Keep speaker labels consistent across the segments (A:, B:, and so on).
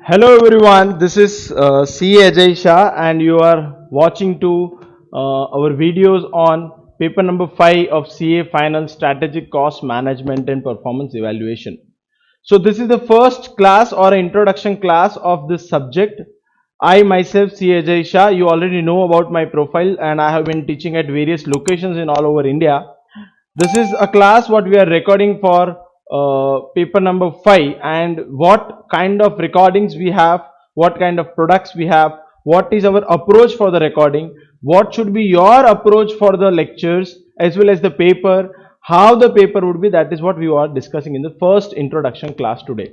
A: Hello everyone, this is C. Ajay Shah and you are watching to our videos on paper number 5 of CA Final Strategic Cost Management and Performance Evaluation. So this is the first class or introduction class of this subject. I myself C. Ajay Shah, you already know about my profile and I have been teaching at various locations in all over India. This is a class what we are recording for paper number 5, and what kind of recordings we have, what kind of products we have, what is our approach for the recording, what should be your approach for the lectures as well as the paper, how the paper would be. That is what we are discussing in the first introduction class today.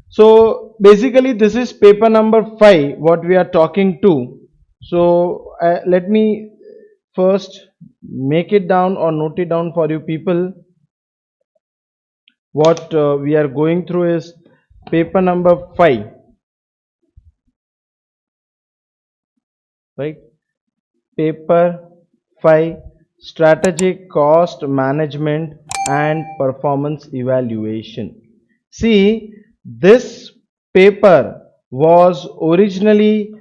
A: So basically this is paper number 5 what we are talking to. So let me first make it down or note it down for you people. What we are going through is paper number 5, right? Paper 5, strategic cost management and performance evaluation. See, this paper was originally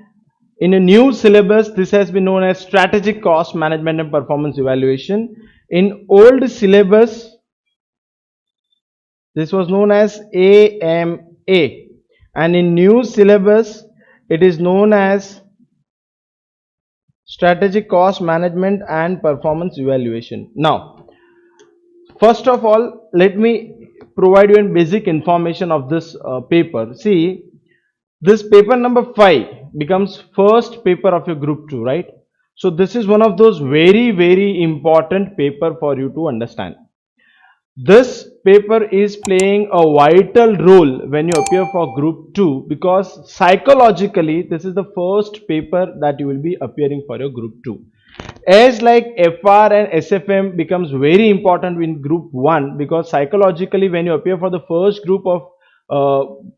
A: in a new syllabus. This has been known as strategic cost management and performance evaluation. In old syllabus, this was known as AMA, and in new syllabus it is known as strategic cost management and performance evaluation. Now, first of all, let me provide you a basic information of this paper. See, this paper number 5 becomes first paper of your group 2, right? So this is one of those very important paper for you to understand. This paper is playing a vital role when you appear for group 2, because psychologically this is the first paper that you will be appearing for your group 2. As like FR and SFM becomes very important in group 1, because psychologically when you appear for the first group of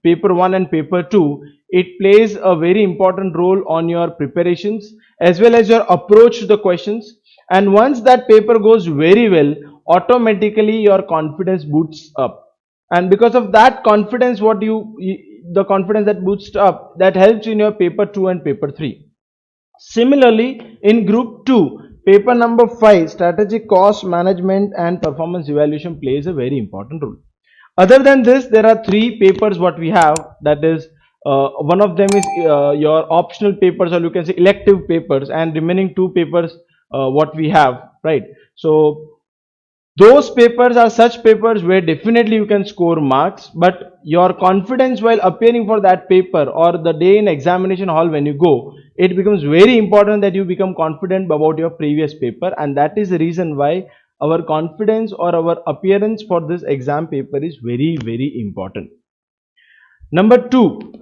A: paper 1 and paper 2, it plays a very important role on your preparations as well as your approach to the questions. And once that paper goes very well, automatically your confidence boosts up, and because of that confidence, the confidence that boosts up, that helps in your paper 2 and paper 3. Similarly, in group 2, paper number 5, strategic cost management and performance evaluation plays a very important role. Other than this, there are 3 papers what we have, that is one of them is your optional papers, or you can say elective papers, and remaining 2 papers what we have, right? So those papers are such papers where definitely you can score marks, but your confidence while appearing for that paper or the day in examination hall when you go, it becomes very important that you become confident about your previous paper, and that is the reason why our confidence or our appearance for this exam paper is very important. Number 2,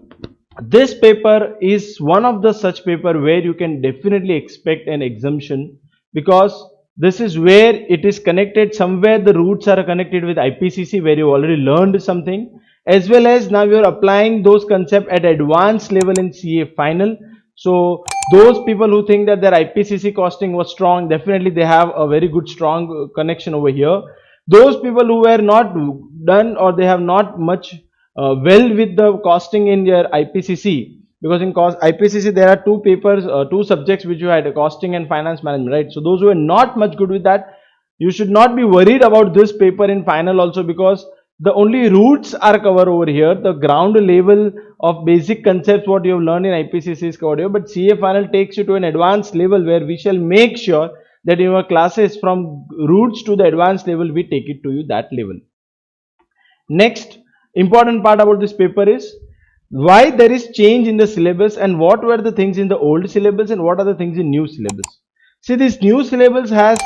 A: this paper is one of the such paper where you can definitely expect an exemption, because this is where it is connected somewhere, the roots are connected with IPCC where you already learned something, as well as now you are applying those concepts at advanced level in CA final. So those people who think that their IPCC costing was strong, definitely they have a very good strong connection over here. Those people who were not done or they have not much well with the costing in your IPCC, because in IPCC there are 2 papers, 2 subjects which you had, costing and finance management, right? So those who are not much good with that, you should not be worried about this paper in final also, because the only roots are covered over here. The ground level of basic concepts what you have learned in IPCC is covered here, but CA final takes you to an advanced level where we shall make sure that in your classes from roots to the advanced level we take it to you that level. Next important part about this paper is why there is change in the syllabus, and what were the things in the old syllabus and what are the things in new syllabus. See, this new syllabus has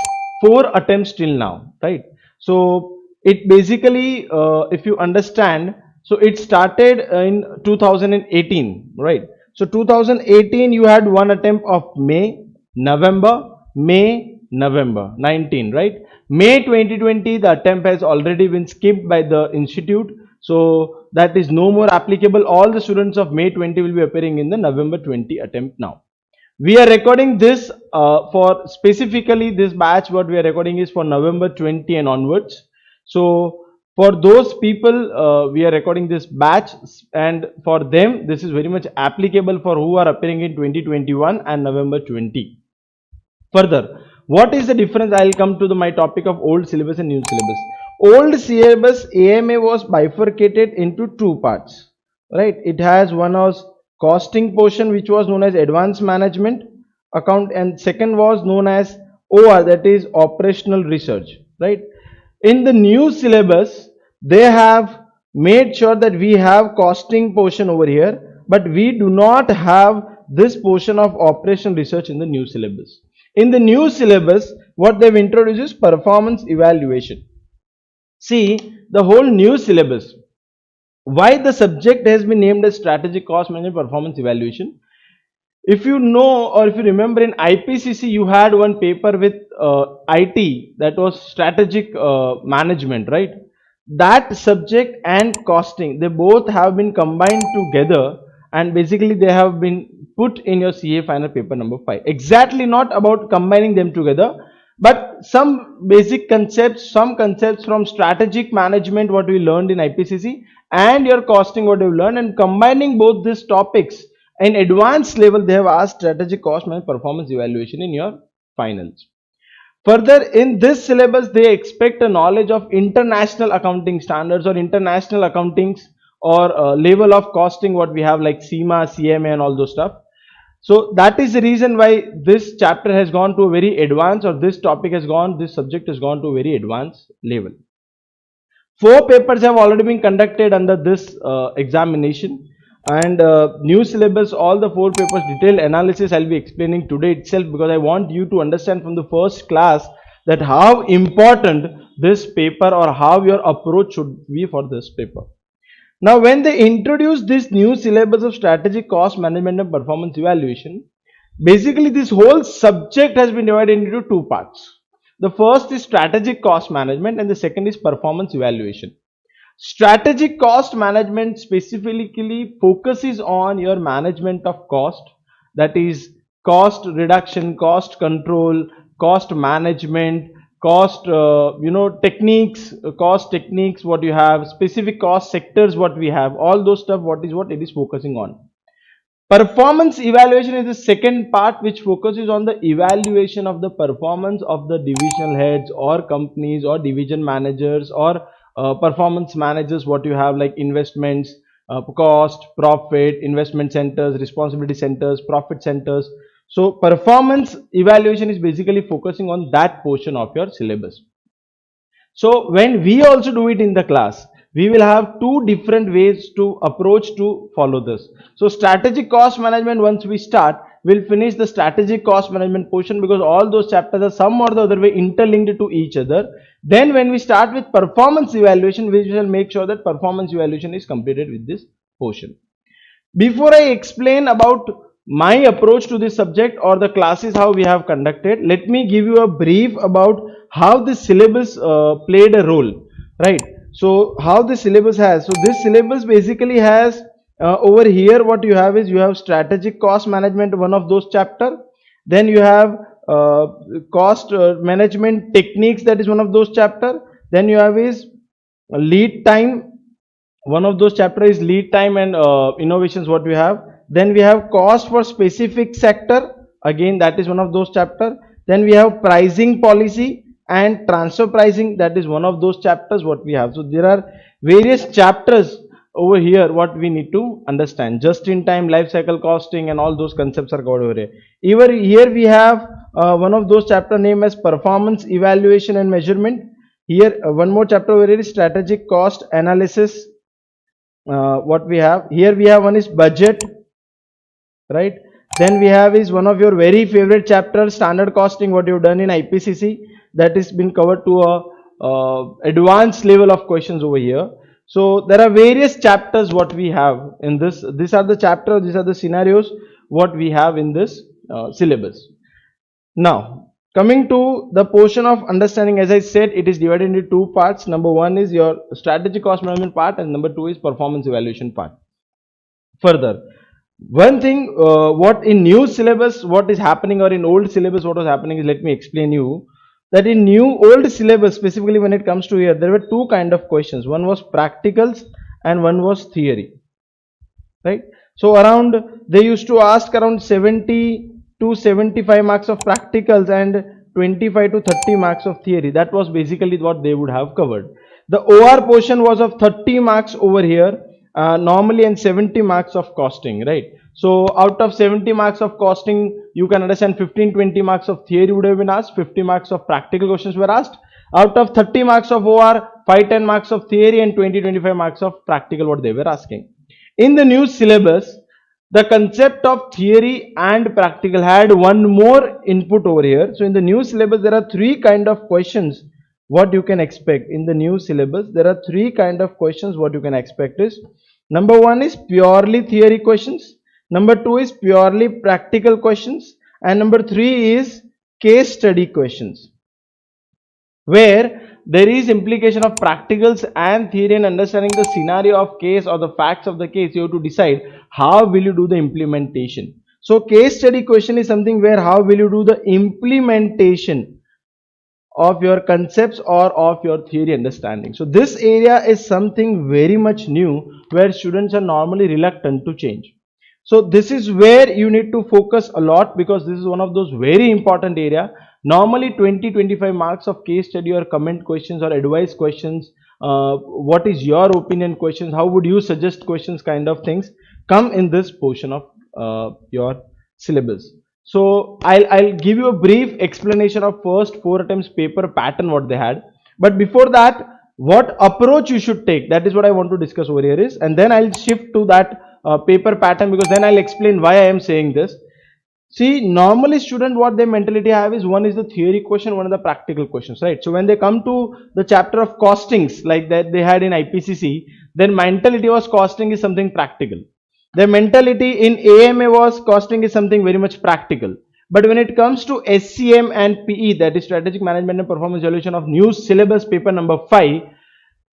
A: 4 attempts till now, right? So it basically if you understand, so it started in 2018, right? So 2018 you had one attempt of May, November 19, right? May 2020 the attempt has already been skipped by the institute, so that is no more applicable. All the students of May 20 will be appearing in the November 20 attempt now. We are recording this for specifically this batch, what we are recording is for November 20 and onwards. So For those people, we are recording this batch, and for them this is very much applicable for who are appearing in 2021 and November 20. Further, what is the difference? I'll come to my topic of old syllabus and new syllabus. Old syllabus AMA was bifurcated into two parts, right? It has one was costing portion, which was known as advanced management account, and second was known as OR, that is operational research, right? In the new syllabus, they have made sure that we have costing portion over here, but we do not have this portion of operational research in the new syllabus. In the new syllabus, what they've introduced is performance evaluation. See, the whole new syllabus, why the subject has been named as strategic cost management performance evaluation. If you know, or if you remember, in IPCC you had one paper with IT, that was strategic management, right? That subject and costing, they both have been combined together, and basically they have been put in your CA final paper number 5. Exactly not about combining them together, but some basic concepts, some concepts from strategic management what we learned in IPCC and your costing what you learned, and combining both these topics in advanced level, they have asked strategic cost management performance evaluation in your finals. Further, in this syllabus, they expect a knowledge of international accounting standards or international accountings or level of costing what we have like CIMA, CMA and all those stuff. So that is the reason why this chapter has gone to a very advanced, or this topic has gone, this subject has gone to a very advanced level. 4 papers have already been conducted under this examination, and new syllabus, all the 4 papers detailed analysis I'll be explaining today itself, because I want you to understand from the first class that how important this paper or how your approach should be for this paper. Now, when they introduced this new syllabus of strategic cost management and performance evaluation, basically this whole subject has been divided into 2 parts. The first is strategic cost management and the second is performance evaluation. Strategic cost management specifically focuses on your management of cost, that is cost reduction, cost control, cost management, cost techniques, cost techniques what you have, specific cost sectors what we have, all those stuff what it is focusing on. Performance evaluation is the second part, which focuses on the evaluation of the performance of the divisional heads or companies or division managers or performance managers what you have, like investments, cost, profit, investment centers, responsibility centers, profit centers. So performance evaluation is basically focusing on that portion of your syllabus. So when we also do it in the class, we will have 2 different ways to approach to follow this. So strategic cost management, once we start, we'll finish the strategic cost management portion, because all those chapters are some or the other way interlinked to each other. Then when we start with performance evaluation, we shall make sure that performance evaluation is completed with this portion. Before I explain about my approach to this subject or the classes how we have conducted, let me give you a brief about how the syllabus played a role, right? So how the syllabus has, so this syllabus basically has over here what you have is you have strategic cost management, one of those chapter. Then you have cost management techniques, that is one of those chapter. Then you have is lead time, one of those chapter is lead time and innovations what we have. Then we have cost for specific sector, again that is one of those chapter. Then we have pricing policy and transfer pricing, that is one of those chapters what we have. So there are various chapters over here what we need to understand. Just in time, life cycle costing and all those concepts are covered over here. Even here we have one of those chapter named as performance evaluation and measurement. Here one more chapter over here is strategic cost analysis. What we have here, we have one is budget, right? Then we have is one of your very favorite chapters, standard costing, what you've done in IPCC, that is been covered to a advanced level of questions over here. So there are various chapters what we have in this. These are the chapters, these are the scenarios what we have in this syllabus. Now coming to the portion of understanding, as I said, it is divided into 2 parts. Number 1 is your strategic cost management part and number 2 is performance evaluation part. Further, one thing what in new syllabus what is happening, or in old syllabus what was happening, is let me explain you. that in new old syllabus, specifically when it comes to here, there were two kind of questions. One was practicals and one was theory, right? So around, they used to ask around 70 to 75 marks of practicals and 25 to 30 marks of theory. That was basically what they would have covered. The OR portion was of 30 marks over here, normally, and 70 marks of costing, right? So out of 70 marks of costing, you can understand 15-20 marks of theory would have been asked, 50 marks of practical questions were asked. Out of 30 marks of OR, 5-10 marks of theory and 20-25 marks of practical, what they were asking. In the new syllabus, the concept of theory and practical had one more input over here. So in the new syllabus, there are three kind of questions what you can expect. In the new syllabus, there are three kind of questions what you can expect is, number one is purely theory questions, number two is purely practical questions, and number three is case study questions, where there is implication of practicals and theory and understanding the scenario of case or the facts of the case. You have to decide how will you do the implementation. So case study question is something where how will you do the implementation of your concepts or of your theory understanding. So this area is something very much new, where students are normally reluctant to change. So this is where you need to focus a lot, because this is one of those very important area. Normally 20-25 marks of case study or comment questions or advice questions, what is your opinion questions, how would you suggest questions, kind of things come in this portion of your syllabus. So I'll give you a brief explanation of first 4 attempts paper pattern what they had. But before that, what approach you should take, that is what I want to discuss over here is, and then I'll shift to that paper pattern, because then I'll explain why I am saying this. See, normally student what their mentality have is, one is the theory question, one is the practical questions, right? So when they come to the chapter of costings like that they had in IPCC, their mentality was costing is something practical. Their mentality in AMA was costing is something very much practical. But when it comes to SCM and PE, that is Strategic Management and Performance Evaluation of new syllabus paper number 5,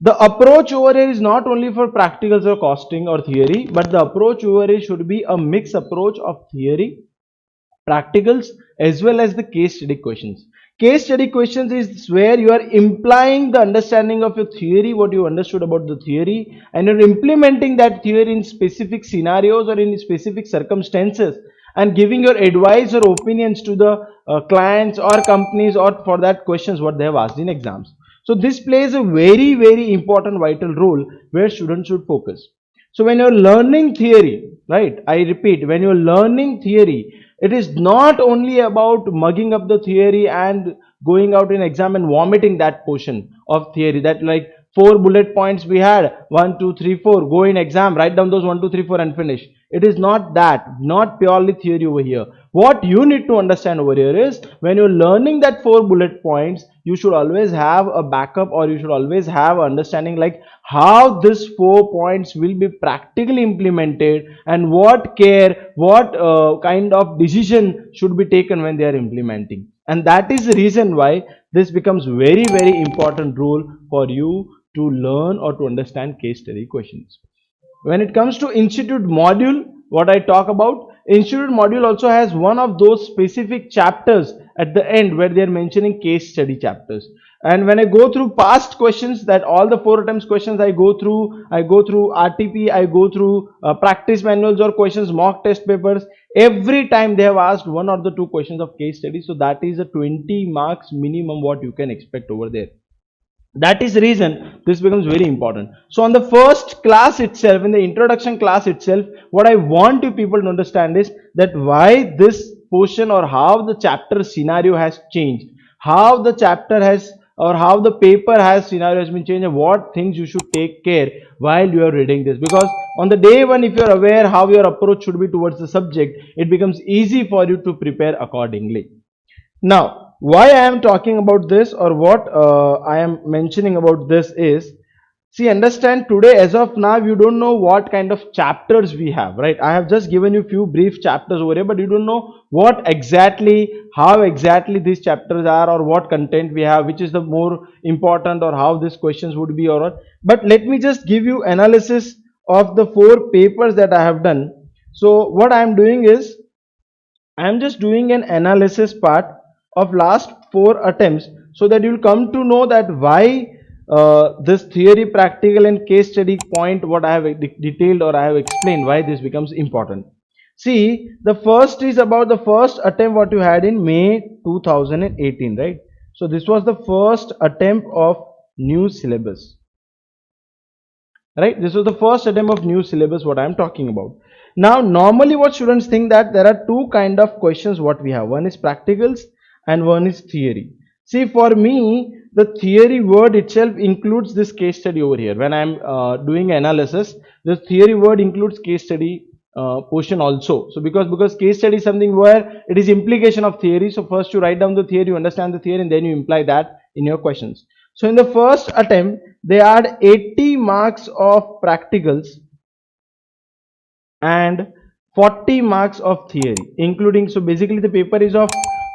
A: the approach over here is not only for practicals or costing or theory, but the approach over here should be a mixed approach of theory, practicals, as well as the case study questions. Case study questions is where you are implying the understanding of your theory, what you understood about the theory, and you're implementing that theory in specific scenarios or in specific circumstances, and giving your advice or opinions to the clients or companies or for that questions what they have asked in exams. So this plays a very important vital role where students should focus. So when you're learning theory, right, I repeat, when you're learning theory, it is not only about mugging up the theory and going out in exam and vomiting that portion of theory, that like 4 bullet points we had, 1 2 3 4, go in exam, write down those 1 2 3 4 and finish. It is not that, not purely theory over here. What you need to understand over here is, when you're learning that 4 bullet points, you should always have a backup, or you should always have understanding like how this 4 points will be practically implemented, and what care, what kind of decision should be taken when they are implementing. And that is the reason why this becomes very important role for you to learn or to understand case study questions. When it comes to institute module, what I talk about, institute module also has one of those specific chapters at the end where they are mentioning case study chapters. And when I go through past questions, that all the 4 attempts questions I go through RTP, I go through practice manuals or questions, mock test papers, every time they have asked 1 or the 2 questions of case study. So that is a 20 marks minimum what you can expect over there. That is the reason this becomes very important. So on the first class itself, in the introduction class itself, what I want you people to understand is that why this portion or how the chapter scenario has changed, how the chapter has or how the paper has scenario has been changed, and what things you should take care while you are reading this. Because on the day one, if you are aware how your approach should be towards the subject, it becomes easy for you to prepare accordingly. Now, why I am talking about this, or what I am mentioning about this is, see, understand, today as of now you don't know what kind of chapters we have, right? I have just given you few brief chapters over here, but you don't know what exactly, how exactly these chapters are, or what content we have, which is the more important, or how these questions would be, or what. But let me just give you analysis of the 4 papers that I have done. So what I am doing is, I am just doing an analysis part of last 4 attempts so that you will come to know that why this theory, practical and case study point what I have detailed or I have explained, why this becomes important. See, the first is about the first attempt what you had in May 2018, right? So this was the first attempt of new syllabus, right? This was the first attempt of new syllabus what I am talking about. Now normally what students think that there are two kind of questions what we have. One is practicals and one is theory. See, for me the theory word itself includes this case study over here. When I am doing analysis, the theory word includes case study portion also. So because case study is something where it is implication of theory. So first you write down the theory, you understand the theory, and then you imply that in your questions. So in the first attempt they had 80 marks of practicals and 40 marks of theory, including, so basically the paper is of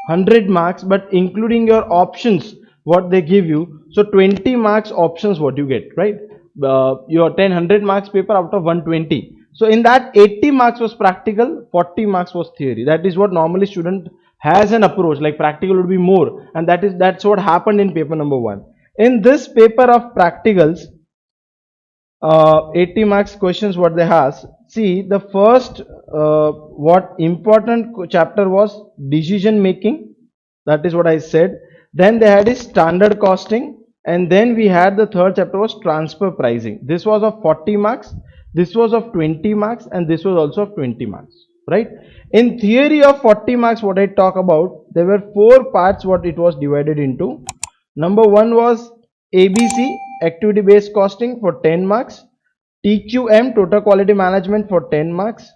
A: 100 marks, but including your options what they give you, so 20 marks options what you get, right? Your 100 marks paper out of 120. So in that 80 marks was practical, 40 marks was theory. That is what normally student has an approach, like practical would be more, and that's what happened in paper number 1. In this paper of practicals, 80 marks questions what they asked. See, the first what important chapter was decision making, that is what I said. Then they had is standard costing, and then we had the third chapter was transfer pricing. This was of 40 marks, this was of 20 marks, and this was also of 20 marks, right? In theory of 40 marks what I talk about, there were 4 parts what it was divided into. Number 1 was ABC, activity based costing, for 10 marks. TQM, total quality management, for 10 marks.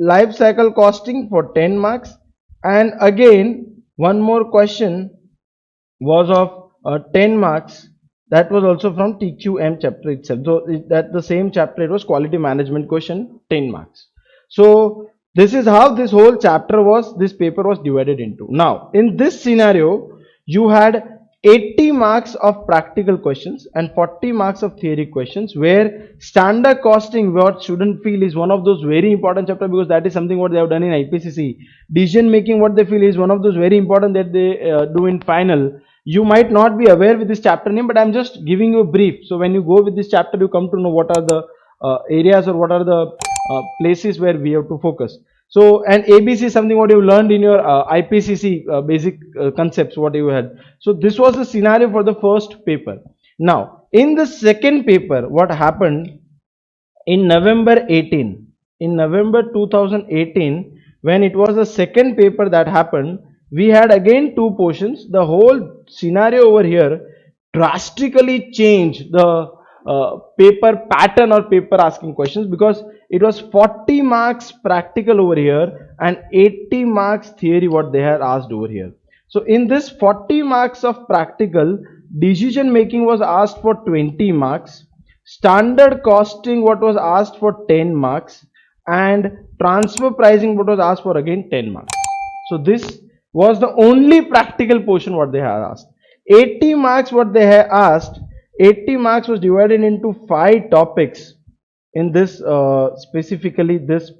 A: Life cycle costing for 10 marks. And again one more question was of 10 marks, that was also from TQM chapter itself. So that the same chapter, it was quality management question, 10 marks. So this is how this whole chapter was, this paper was divided into. Now in this scenario you had 80 marks of practical questions and 40 marks of theory questions, where standard costing what student feel is one of those very important chapter, because that is something what they have done in IPCC. Decision making what they feel is one of those very important that they do in final. You might not be aware with this chapter name, but I'm just giving you a brief. So when you go with this chapter, you come to know what are the areas or what are the places where we have to focus. So, and ABC is something what you learned in your IPCC basic concepts what you had. So this was the scenario for the first paper. Now in the second paper what happened in November 18, in November 2018, when it was the second paper that happened, we had again 2 portions. The whole scenario over here drastically changed the paper pattern or paper asking questions, because it was 40 marks practical over here and 80 marks theory what they had asked over here. So in this 40 marks of practical, decision making was asked for 20 marks, standard costing what was asked for 10 marks, and transfer pricing what was asked for again 10 marks. So this was the only practical portion what they had asked. 80 marks what they had asked, 80 marks was divided into 5 topics in this specifically this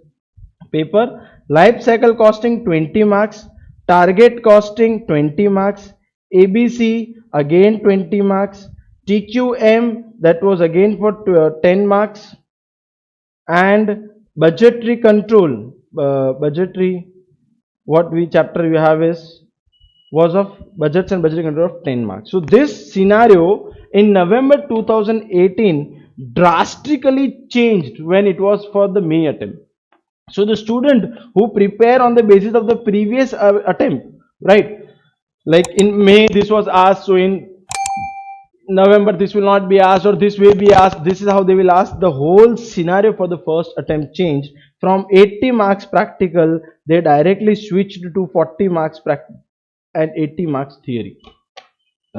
A: paper. Life cycle costing 20 marks, target costing 20 marks, ABC again 20 marks, TQM that was again for 10 marks, and budgetary control, budgetary what we chapter we have is was of budgets and budgetary control of 10 marks. So this scenario in November 2018 drastically changed when it was for the May attempt. So the student who prepare on the basis of the previous attempt, right, like in May this was asked, so in November this will not be asked, or this will be asked, this is how they will ask. The whole scenario for the first attempt changed. From 80 marks practical, they directly switched to 40 marks practical and 80 marks theory,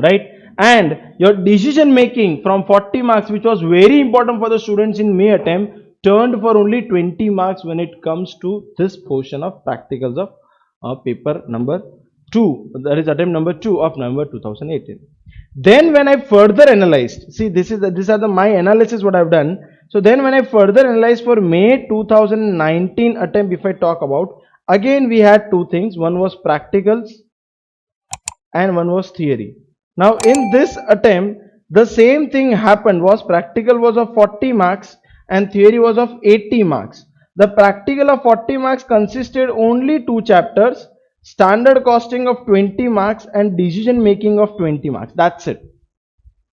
A: right? And your decision making from 40 marks, which was very important for the students in May attempt, turned for only 20 marks when it comes to this portion of practicals of paper number 2, that is attempt number 2 of November 2018. Then when I further analyzed, see these are the my analysis what I've done. So then when I further analyzed for May 2019 attempt, if I talk about, again we had 2 things. One was practicals and one was theory. Now in this attempt, the same thing happened. Was practical was of 40 marks and theory was of 80 marks. The practical of 40 marks consisted only two chapters, standard costing of 20 marks and decision making of 20 marks. That's it.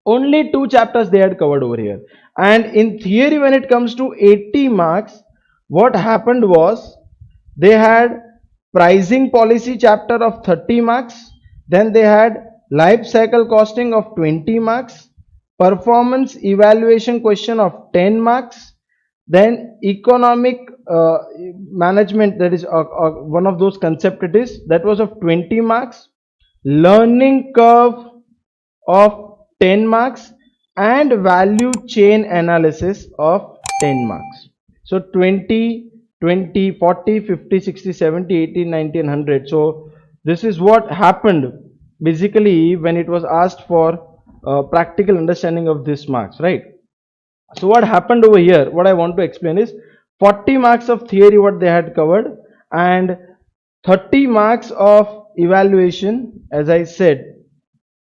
A: Only two chapters they had covered over here. And in theory, when it comes to 80 marks, what happened was they had pricing policy chapter of 30 marks, then they had life cycle costing of 20 marks, performance evaluation question of 10 marks, then economic management, that is one of those concept it is, that was of 20 marks, learning curve of 10 marks, and value chain analysis of 10 marks. So 20, 20, 40, 50, 60, 70, 80, 90 and 100. So this is what happened basically when it was asked for practical understanding of this marks, right? So what happened over here, what I want to explain is 40 marks of theory what they had covered and 30 marks of evaluation. As I said,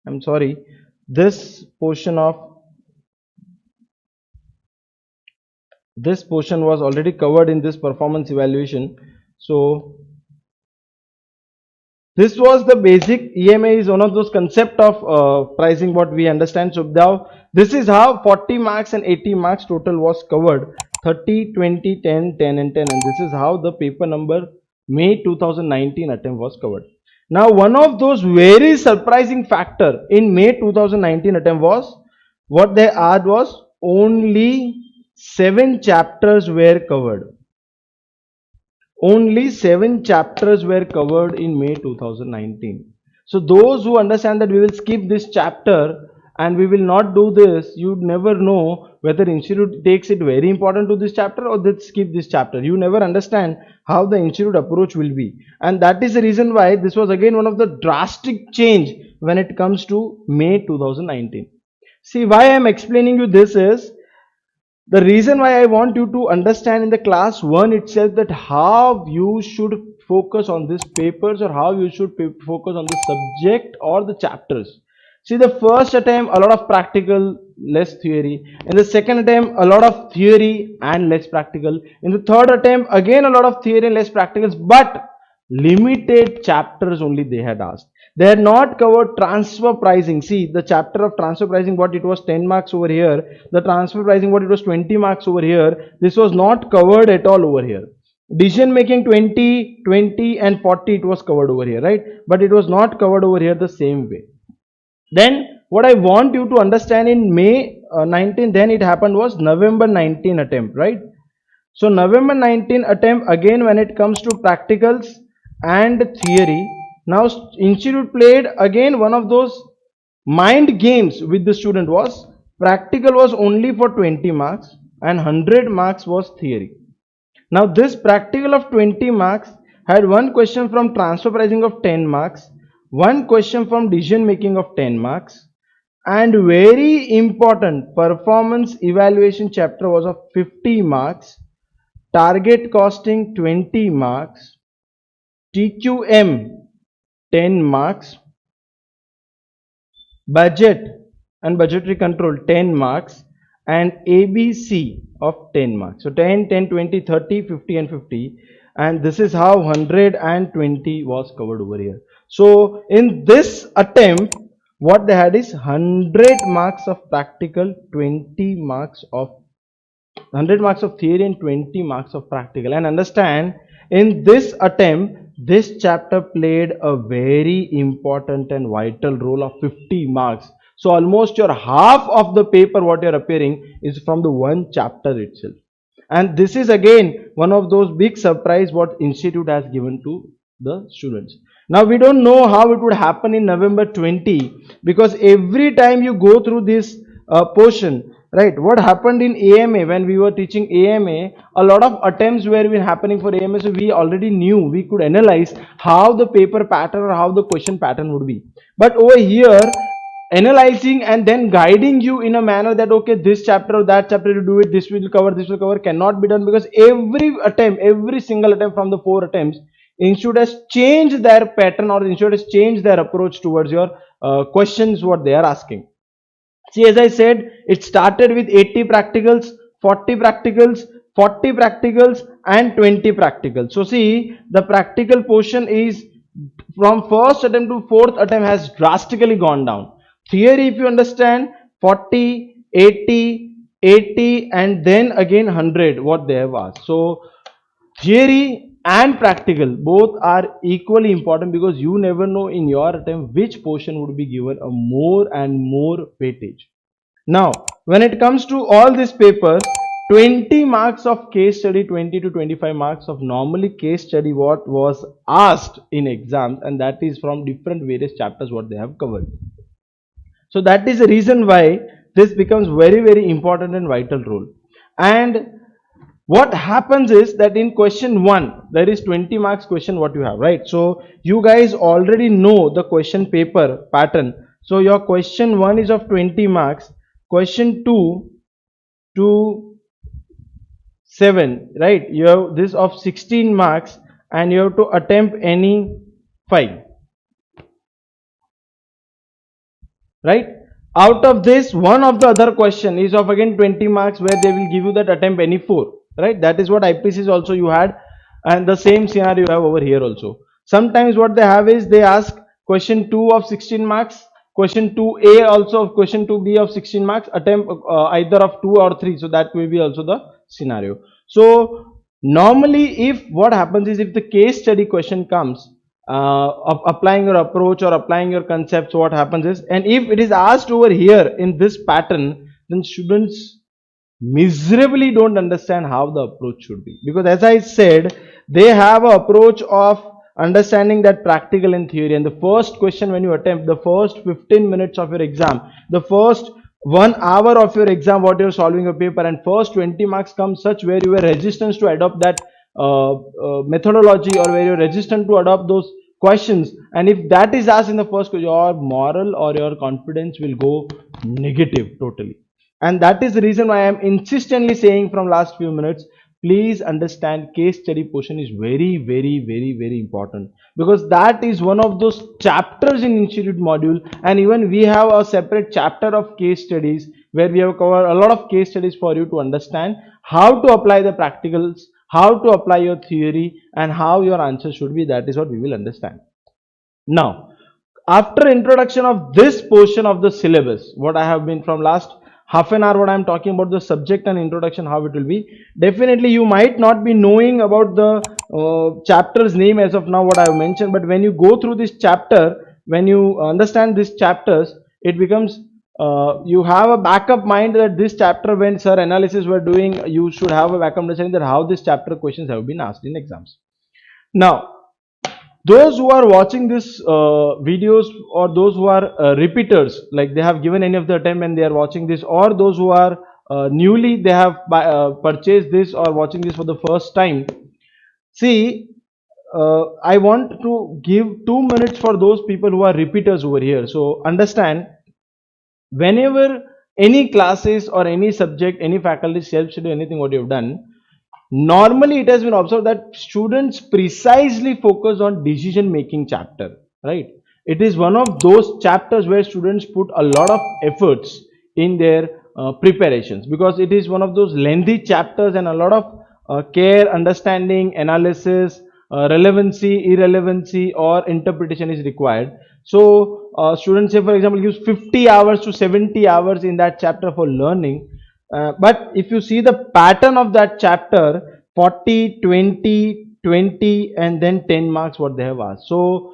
A: I'm sorry, this portion was already covered in this performance evaluation. So this was the basic. EMA is one of those concept of pricing what we understand. So now this is how 40 marks and 80 marks total was covered. 30, 20, 10, 10 and 10, and this is how the paper number May 2019 attempt was covered. Now one of those very surprising factor in May 2019 attempt was what they asked was only 7 chapters were covered. Only 7 chapters were covered in May 2019. So those who understand that we will skip this chapter and we will not do this, you never know whether institute takes it very important to this chapter or they skip this chapter. You never understand how the institute approach will be. And that is the reason why this was again one of the drastic change when it comes to May 2019. See, why I am explaining you this is, the reason why I want you to understand in the class 1 itself that how you should focus on these papers or how you should focus on the subject or the chapters. See, the first attempt a lot of practical, less theory. In the second attempt a lot of theory and less practical. In the third attempt again a lot of theory and less practicals, but limited chapters only they had asked. They had not covered transfer pricing. See, the chapter of transfer pricing, what it was 10 marks over here, the transfer pricing, what it was 20 marks over here, this was not covered at all over here. Decision making 20, 20 and 40 it was covered over here, right? But it was not covered over here the same way. Then what I want you to understand in May 19, then it happened was November 19 attempt, right? So November 19 attempt again when it comes to practicals and theory. Now institute played again one of those mind games with the student. Was practical was only for 20 marks and 100 marks was theory. Now this practical of 20 marks had one question from transfer pricing of 10 marks, one question from decision making of 10 marks, and very important performance evaluation chapter was of 50 marks, target costing 20 marks, TQM 10 marks, budget and budgetary control 10 marks, and ABC of 10 marks. So 10, 10, 20, 30, 50 and 50, and this is how 120 was covered over here. So in this attempt what they had is 100 marks of practical, 20 marks of 100 marks of theory and 20 marks of practical. And understand, in this attempt this chapter played a very important and vital role of 50 marks. So almost your half of the paper what you are appearing is from the one chapter itself. And this is again one of those big surprise what institute has given to the students. Now we don't know how it would happen in November 20, because every time you go through this portion, right, what happened in AMA when we were teaching AMA, a lot of attempts were been happening for AMA, so we already knew, we could analyze how the paper pattern or how the question pattern would be. But over here, analyzing and then guiding you in a manner that okay, this chapter or that chapter you do it, this will cover cannot be done, because every attempt, every single attempt from the 4 attempts, institute has changed their pattern or institute has changed their approach towards your questions what they are asking. See, as I said, it started with 80 practicals, 40 practicals, 40 practicals, and 20 practicals. So see, the practical portion is from first attempt to fourth attempt has drastically gone down. Theory, if you understand, 40, 80, 80, and then again 100, what they have asked. So theory and practical both are equally important, because you never know in your attempt which portion would be given a more and more weightage. Now, when it comes to all these papers, 20 marks of case study, 20 to 25 marks of normally case study what was asked in exams, and that is from different various chapters what they have covered. So that is the reason why this becomes very important and vital role. And what happens is that in question 1 there is 20 marks question what you have, right? So you guys already know the question paper pattern. So your question 1 is of 20 marks, question 2 to 7, right? You have this of 16 marks, and you have to attempt any 5, right? Out of this, one of the other question is of again 20 marks, where they will give you that attempt any 4, right? That is what IPCs also you had, and the same scenario you have over here also. Sometimes what they have is they ask question 2 of 16 marks, question 2a also of question 2b of 16 marks, attempt either of 2 or 3. So that will be also the scenario. So normally if what happens is, if the case study question comes, applying your approach or applying your concepts, what happens is, and if it is asked over here in this pattern, then students miserably don't understand how the approach should be, because as I said, they have an approach of understanding that practical and theory, and the first question when you attempt, the first 15 minutes of your exam, the first 1 hour of your exam what you're solving your paper, and first 20 marks come such where you were resistant to adopt that methodology, or where you're resistant to adopt those questions, and if that is asked in the first question, your moral or your confidence will go negative totally. And that is the reason why I am insistently saying from last few minutes, please understand case study portion is very important, because that is one of those chapters in institute module, and even we have a separate chapter of case studies where we have covered a lot of case studies for you to understand how to apply the practicals, how to apply your theory, and how your answer should be. That is what we will understand. Now, after introduction of this portion of the syllabus, what I have been from last half an hour what I am talking about the subject and introduction, how it will be. Definitely you might not be knowing about the chapter's name as of now what I have mentioned, but when you go through this chapter, when you understand these chapters, it becomes you have a backup mind that this chapter, when sir analysis were doing, you should have a backup understanding that how this chapter questions have been asked in exams. Now, those who are watching this videos, or those who are repeaters, like they have given any of the attempt and they are watching this, or those who are newly they have purchased this or watching this for the first time, see, I want to give 2 minutes for those people who are repeaters over here. So understand, whenever any classes or any subject, any faculty self-study, anything what you have done, normally it has been observed that students precisely focus on decision making chapter, right? It is one of those chapters where students put a lot of efforts in their preparations, because it is one of those lengthy chapters, and a lot of care, understanding, analysis, relevancy, irrelevancy, or interpretation is required. So students say, for example, use 50 hours to 70 hours in that chapter for learning. But if you see the pattern of that chapter, 40, 20, 20, and then 10 marks what they have asked. So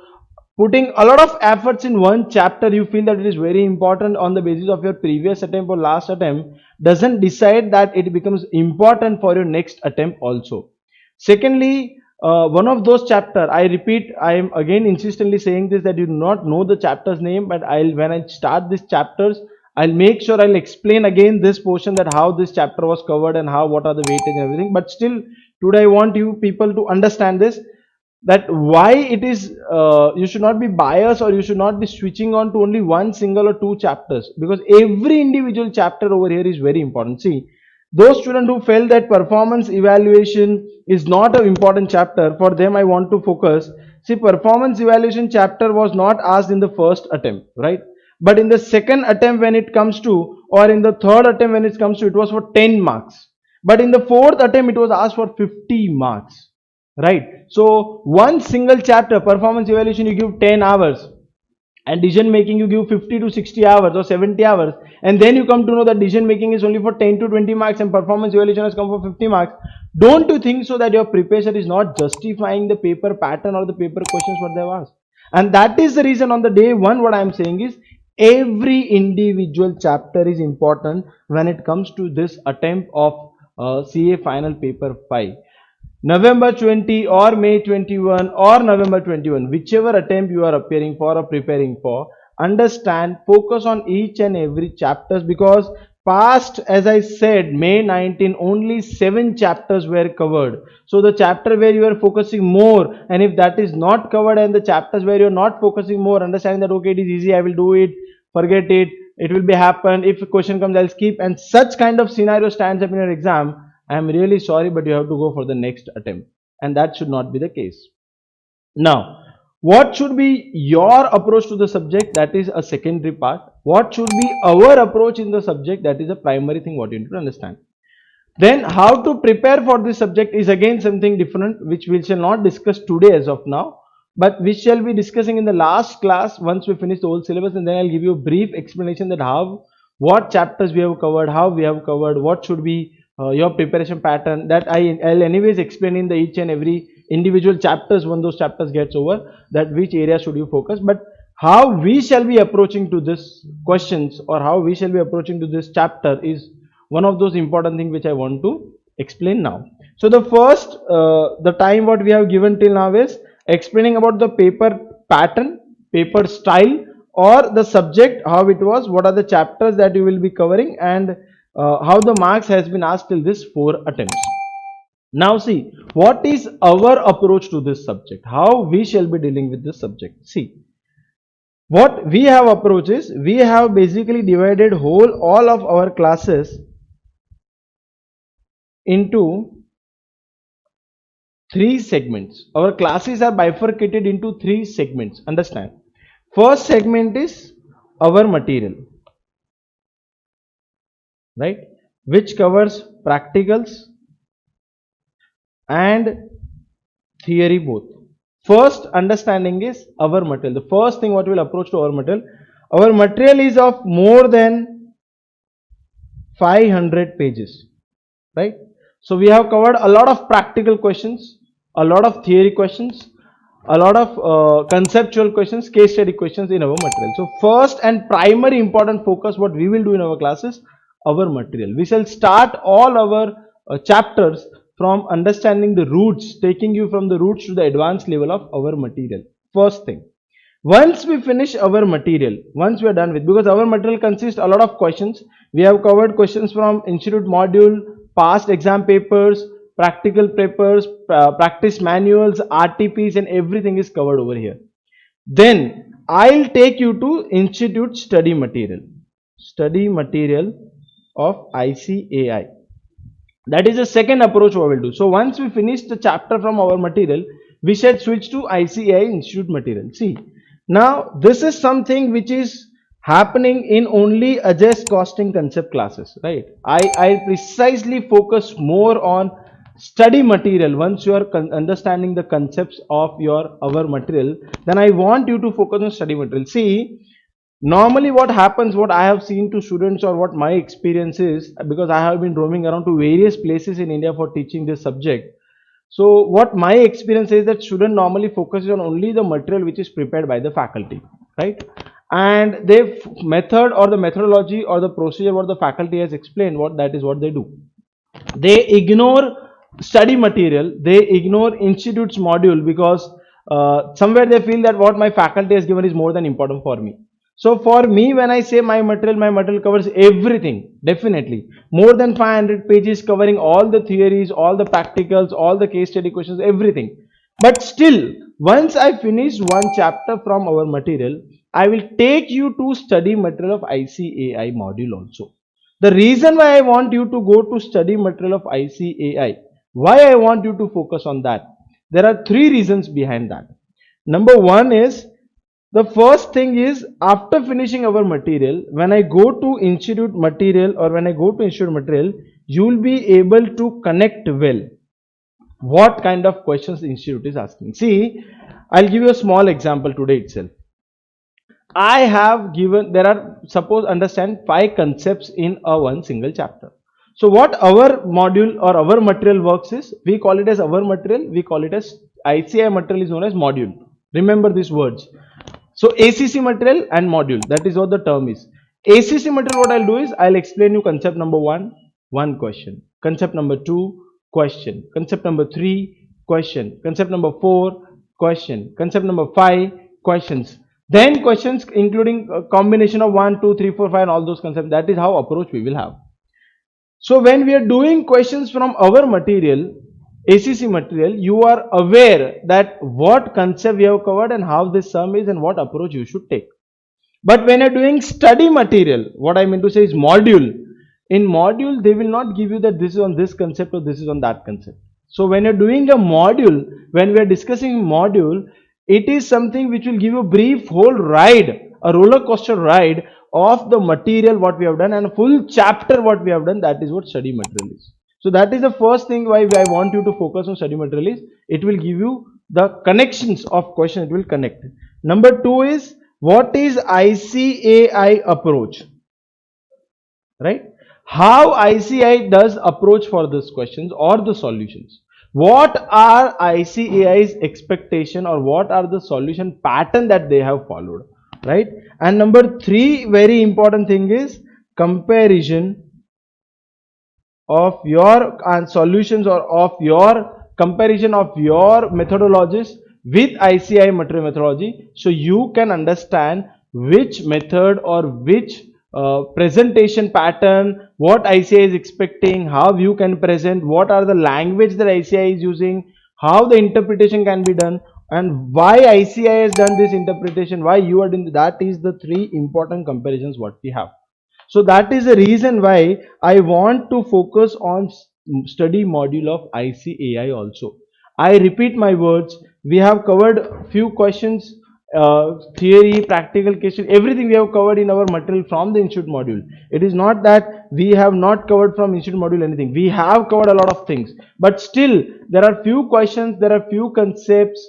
A: putting a lot of efforts in one chapter, you feel that it is very important on the basis of your previous attempt or last attempt, doesn't decide that it becomes important for your next attempt also. Secondly, one of those chapter, I repeat, I am again insistently saying this, that you do not know the chapter's name, but when I start these chapters, I'll make sure I'll explain again this portion, that how this chapter was covered and what are the weightage and everything. But still, today I want you people to understand this, that why it is you should not be biased, or you should not be switching on to only one single or two chapters, because every individual chapter over here is very important. See, Those students who felt that performance evaluation is not an important chapter, for them I want to focus. See, performance evaluation chapter was not asked in the first attempt, right? But in the second attempt when it comes to, or in the third attempt when it comes to, it was for 10 marks. But in the fourth attempt, it was asked for 50 marks, right? So one single chapter, performance evaluation, you give 10 hours, and decision making you give 50 to 60 hours or 70 hours, and then you come to know that decision making is only for 10 to 20 marks and performance evaluation has come for 50 marks. Don't you think so that your preparation is not justifying the paper pattern or the paper questions what they've asked? And that is the reason on the day one what I am saying is every individual chapter is important when it comes to this attempt of CA final paper 5. November 20 or May 21 or November 21, whichever attempt you are appearing for or preparing for, understand, focus on each and every chapters, because past, as I said, May 19, only 7 chapters were covered. So the chapter where you are focusing more, and if that is not covered, and the chapters where you are not focusing more, understand that okay, it is easy, I will do it, forget it, it will be happen, if a question comes I'll skip, and such kind of scenario stands up in your exam. I am really sorry, but you have to go for the next attempt, and that should not be the case. Now, what should be your approach to the subject? That is a secondary part. What should be our approach in the subject? That is a primary thing what you need to understand. Then how to prepare for this subject is again something different, which we shall not discuss today as of now, but we shall be discussing in the last class once we finish the whole syllabus, and then I'll give you a brief explanation that how, what chapters we have covered, how we have covered, what should be your preparation pattern. That I'll anyways explain in the each and every individual chapters when those chapters gets over, that which area should you focus. But how we shall be approaching to this questions or how we shall be approaching to this chapter is one of those important things which I want to explain now. So the first the time what we have given till now is explaining about the paper pattern, paper style, or the subject, how it was, what are the chapters that you will be covering, and how the marks has been asked till this 4 attempts. Now see, what is our approach to this subject? How we shall be dealing with this subject? See, what we have approach is, we have basically divided all of our classes into 3 segments. Our classes are bifurcated into 3 segments. Understand? First segment is our material, right, which covers practicals and theory both. First understanding is our material. The first thing what we will approach to our material is of more than 500 pages, right? So we have covered a lot of practical questions, a lot of theory questions, a lot of conceptual questions, case study questions in our material. So first and primary important focus what we will do in our classes, our material. We shall start all our chapters from understanding the roots, taking you from the roots to the advanced level of our material. First thing, once we finish our material, once we are done with, because our material consists a lot of questions, we have covered questions from institute module, past exam papers, practical papers, practice manuals, RTPs, and everything is covered over here. Then I'll take you to institute study material of ICAI. That is the second approach what we will do. So once we finish the chapter from our material, we shall switch to ICAI institute material. See, now this is something which is happening in only Ajay's costing concept classes, right? I precisely focus more on study material. Once you are understanding the concepts of our material, then I want you to focus on study material. See, normally what happens, what I have seen to students, or what my experience is, because I have been roaming around to various places in India for teaching this subject. So what my experience is that student normally focuses on only the material which is prepared by the faculty, right? And they method or the methodology or the procedure what the faculty has explained, that is what they do. They ignore study material, they ignore institute's module, because somewhere they feel that what my faculty has given is more than important for me. So for me, when I say my material covers everything, definitely. More than 500 pages covering all the theories, all the practicals, all the case study questions, everything. But still, once I finish one chapter from our material, I will take you to study material of ICAI module also. The reason why I want you to go to study material of ICAI, why I want you to focus on that, there are three reasons behind that. Number one is, the first thing is, after finishing our material, when I go to institute material or when I go to institute material, you will be able to connect well what kind of questions the institute is asking. See, I'll give you a small example today itself. I have given, there are, suppose understand 5 concepts in a one single chapter. So what our module or our material works is, we call it as our material, we call it as ICI material is known as module. Remember these words. So ACC material and module, that is what the term is. ACC material, what I'll do is, I'll explain you concept number 1, 1 question. Concept number 2, question. Concept number 3, question. Concept number 4, question. Concept number 5, questions. Then questions including a combination of 1, 2, 3, 4, 5 and all those concepts. That is how approach we will have. So when we are doing questions from our material, ACC material, you are aware that what concept we have covered and how this sum is and what approach you should take. But when you're doing study material, what I mean to say is module. In module, they will not give you that this is on this concept or this is on that concept. So when you're doing a module, when we are discussing module, it is something which will give you a brief whole ride, a roller coaster ride of the material what we have done and a full chapter what we have done. That is what study material is. So that is the first thing why I want you to focus on study material is, it will give you the connections of question, it will connect. Number 2 is, what is ICAI approach, right? How ICAI does approach for these questions or the solutions. What are ICAI's expectation or what are the solution pattern that they have followed, right? And number 3 very important thing is comparison of your solutions or of your comparison of your methodologies with ICAI material methodology, so you can understand which method or which presentation pattern, what ICAI is expecting, how you can present, what are the language that ICAI is using, how the interpretation can be done, and why ICAI has done this interpretation, why you are doing that. Is the 3 important comparisons what we have. So that is the reason why I want to focus on study module of ICAI also. I repeat my words, we have covered few questions, theory, practical question, everything we have covered in our material from the institute module. It is not that we have not covered from institute module anything. We have covered a lot of things, but still there are few questions, there are few concepts,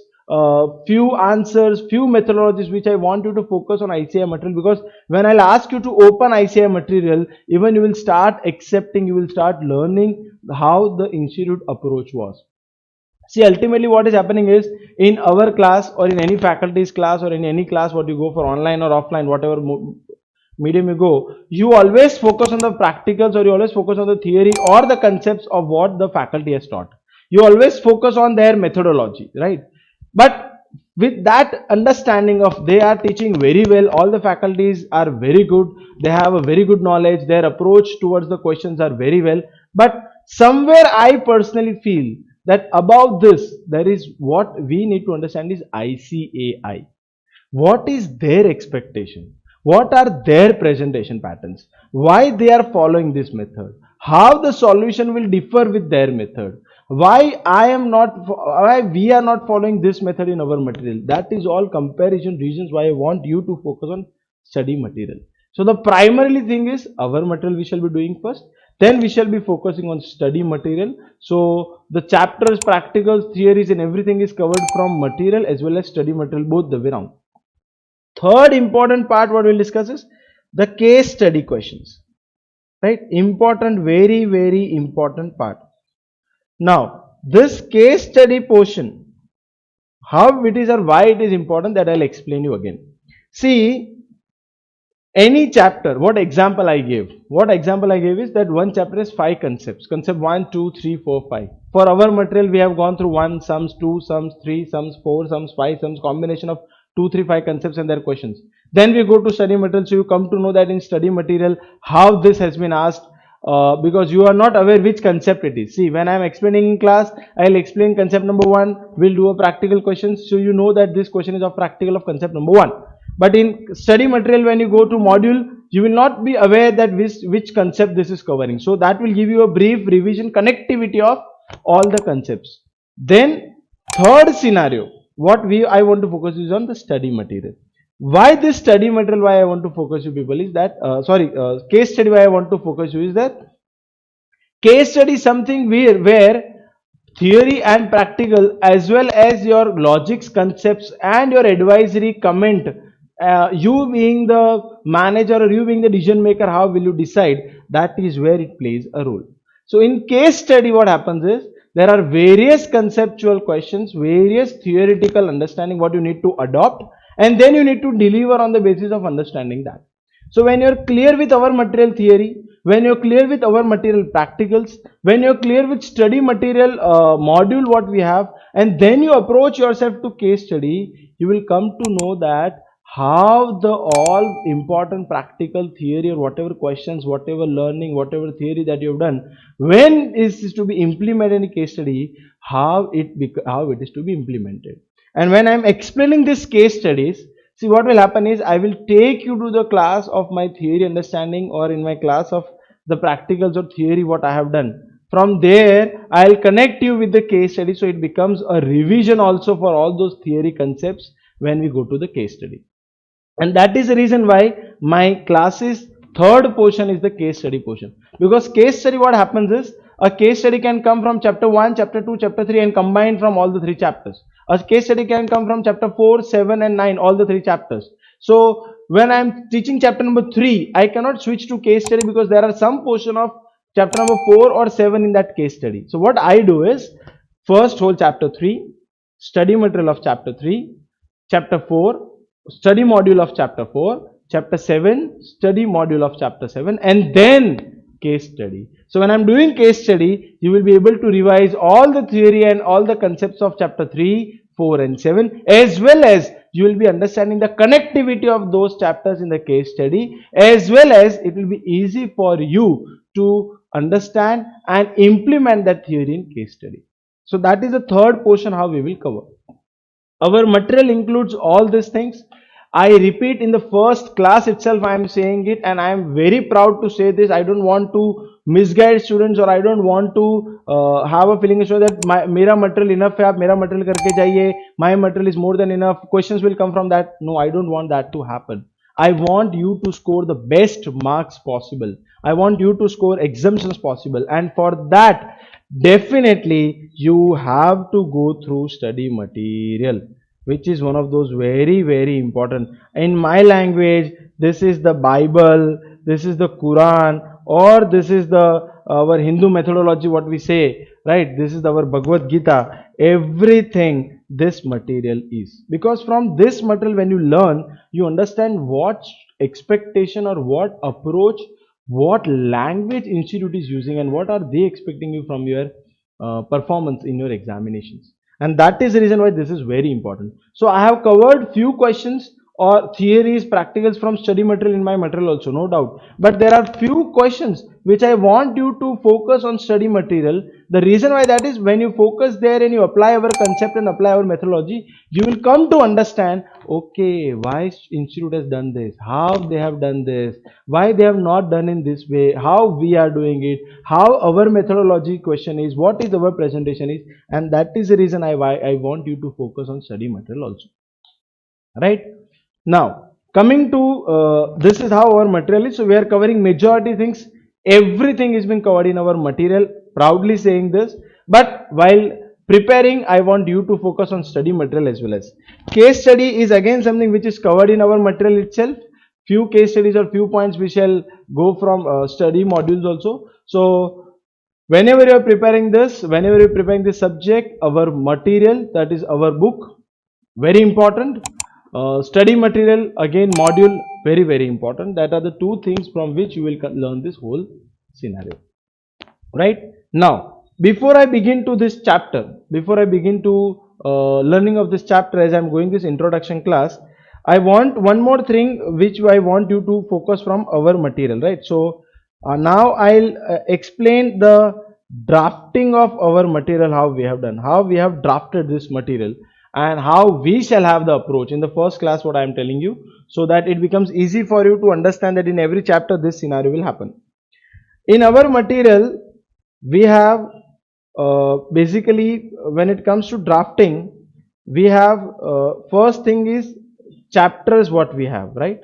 A: few answers, few methodologies which I want you to focus on ICAI material, because when I'll ask you to open ICAI material, even you will start accepting, you will start learning how the institute approach was. See, ultimately what is happening is, in our class or in any faculty's class or in any class what you go for, online or offline, whatever medium you go, you always focus on the practicals or you always focus on the theory or the concepts of what the faculty has taught. You always focus on their methodology, right? But with that understanding of they are teaching very well, all the faculties are very good, they have a very good knowledge, their approach towards the questions are very well, but somewhere I personally feel that above this, there is what we need to understand is ICAI. What is their expectation? What are their presentation patterns? Why they are following this method? How the solution will differ with their method? Why we are not following this method in our material? That is all comparison reasons why I want you to focus on study material. So the primarily thing is our material we shall be doing first. Then we shall be focusing on study material. So the chapters, practicals, theories and everything is covered from material as well as study material, both the way around. Third important part what we'll discuss is the case study questions, right? Important, very, very important part. Now, this case study portion, how it is or why it is important, that I'll explain you again. See, any chapter, what example I gave? What example I gave is that one chapter is 5 concepts. Concept 1, 2, 3, 4, 5. For our material, we have gone through 1 sums, 2 sums, 3 sums, 4 sums, 5 sums, combination of 2, 3, 5 concepts and their questions. Then we go to study material. So you come to know that in study material, how this has been asked. Because you are not aware which concept it is. See, when I am explaining in class, I will explain concept number 1, we'll do a practical question. So you know that this question is of practical of concept number 1. But in study material, when you go to module, you will not be aware that which concept this is covering. So that will give you a brief revision connectivity of all the concepts. Then third scenario, what I want to focus is on the study material. Why this study material, why I want to focus you people is that, case study why I want to focus you is that case study is something where theory and practical as well as your logics concepts and your advisory comment, you being the manager or you being the decision maker, how will you decide, that is where it plays a role. So in case study what happens is there are various conceptual questions, various theoretical understanding what you need to adopt, and then you need to deliver on the basis of understanding that. So when you're clear with our material theory, when you're clear with our material practicals, when you're clear with study material module what we have, and then you approach yourself to case study, you will come to know that how the all important practical theory or whatever questions, whatever learning, whatever theory that you've done, when is to be implemented in case study, how it is to be implemented. And when I'm explaining this case studies, see what will happen is I will take you to the class of my theory understanding or in my class of the practicals or theory what I have done. From there, I'll connect you with the case study, so it becomes a revision also for all those theory concepts when we go to the case study. And that is the reason why my classes third portion is the case study portion. Because case study what happens is a case study can come from chapter 1, chapter 2, chapter 3 and combine from all the 3 chapters. A case study can come from chapter 4, 7 and 9, all the 3 chapters. So when I am teaching chapter number 3, I cannot switch to case study because there are some portion of chapter number 4 or 7 in that case study. So what I do is first whole chapter 3, study material of chapter 3, chapter 4, study module of chapter 4, chapter 7, study module of chapter 7, and then case study. So when I'm doing case study, you will be able to revise all the theory and all the concepts of chapter 3, 4 and 7, as well as you will be understanding the connectivity of those chapters in the case study, as well as it will be easy for you to understand and implement that theory in case study. So that is the third portion how we will cover. Our material includes all these things. I repeat, in the first class itself I am saying it, and I am very proud to say this. I don't want to misguide students, or I don't want to have a feeling so that mera material enough hai, aap mera material karke jaiye, my material is more than enough, questions will come from that. No, I don't want that to happen. I want you to score the best marks possible. I want you to score exemptions possible, and for that definitely you have to go through study material, which is one of those very important. In my language, this is the Bible, this is the Quran, or this is the our Hindu methodology what we say, right? This is our Bhagavad Gita. Everything this material is, because from this material when you learn, you understand what expectation or what approach, what language institute is using, and what are they expecting you from your performance in your examinations. And that is the reason why this is very important. So I have covered few questions or theories, practicals from study material in my material also, no doubt. But there are few questions which I want you to focus on study material. The reason why that is, when you focus there and you apply our concept and apply our methodology, you will come to understand, okay, why institute has done this, how they have done this, why they have not done in this way, how we are doing it, how our methodology question is, what is our presentation is, and that is the reason I want you to focus on study material also, right? Now coming to this is how our material is. So we are covering majority things, everything is being covered in our material, proudly saying this. But while preparing, I want you to focus on study material as well as case study is again something which is covered in our material itself. Few case studies or few points we shall go from study modules also. So whenever you are preparing this, whenever you are preparing this subject, our material, that is our book, very important. Study material, again module, very important. That are the two things from which you will learn this whole scenario, right? Now before I begin to this chapter, before I begin to learning of this chapter, as I am going this introduction class, I want one more thing which I want you to focus from our material, right? So now I'll explain the drafting of our material, how we have done, how we have drafted this material, and how we shall have the approach in the first class what I am telling you. so that it becomes easy for you to understand that in every chapter this scenario will happen. In our material, we have basically when it comes to drafting, we have first thing is chapters what we have, right?